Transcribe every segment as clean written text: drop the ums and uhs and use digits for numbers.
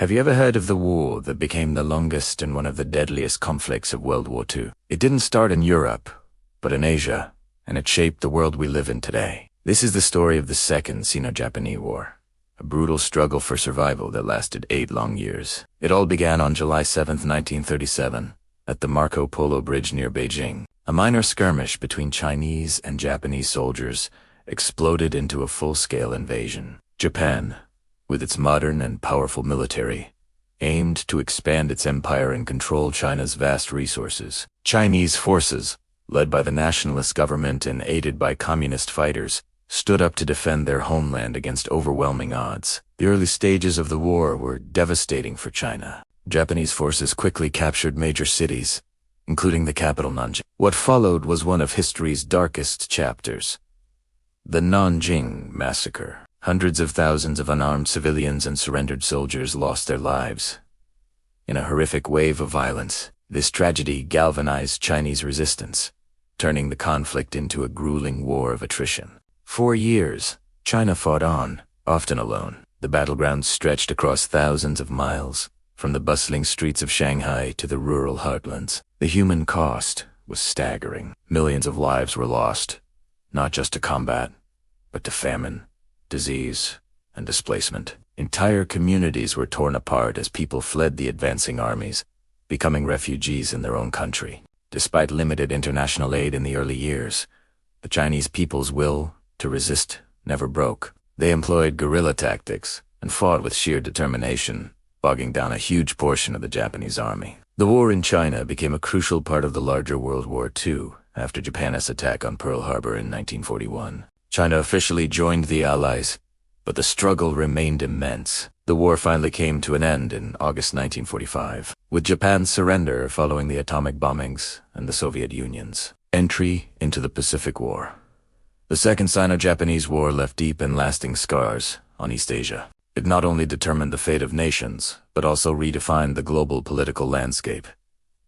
Have you ever heard of the war that became the longest and one of the deadliest conflicts of World War II? It didn't start in Europe, but in Asia, and it shaped the world we live in today. This is the story of the Second Sino-Japanese War, a brutal struggle for survival that lasted 8 long years. It all began on July 7, 1937, at the Marco Polo Bridge near Beijing. A minor skirmish between Chinese and Japanese soldiers exploded into a full-scale invasion. Japan, with its modern and powerful military, aimed to expand its empire and control China's vast resources. Chinese forces, led by the nationalist government and aided by communist fighters, stood up to defend their homeland against overwhelming odds. The early stages of the war were devastating for China. Japanese forces quickly captured major cities, including the capital Nanjing. What followed was one of history's darkest chapters: the Nanjing Massacre. Hundreds of thousands of unarmed civilians and surrendered soldiers lost their lives. In a horrific wave of violence, this tragedy galvanized Chinese resistance, turning the conflict into a grueling war of attrition. For years, China fought on, often alone. The battlegrounds stretched across thousands of miles, from the bustling streets of Shanghai to the rural heartlands. The human cost was staggering. Millions of lives were lost, not just to combat, but to famine, disease, and displacement. Entire communities were torn apart as people fled the advancing armies, becoming refugees in their own country. Despite limited international aid in the early years, the Chinese people's will to resist never broke. They employed guerrilla tactics and fought with sheer determination, bogging down a huge portion of the Japanese army. The war in China became a crucial part of the larger World War II after Japan's attack on Pearl Harbor in 1941. China officially joined the Allies, but the struggle remained immense. The war finally came to an end in August 1945, with Japan's surrender following the atomic bombings and the Soviet Union's entry into the Pacific War. The Second Sino-Japanese War left deep and lasting scars on East Asia. It not only determined the fate of nations, but also redefined the global political landscape,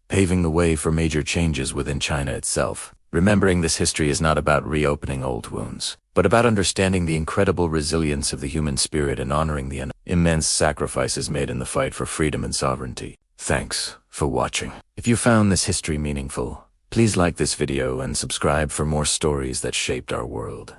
paving the way for major changes within China itself. Remembering this history is not about reopening old wounds, but about understanding the incredible resilience of the human spirit and honoring the immense sacrifices made in the fight for freedom and sovereignty. Thanks for watching. If you found this history meaningful, please like this video and subscribe for more stories that shaped our world.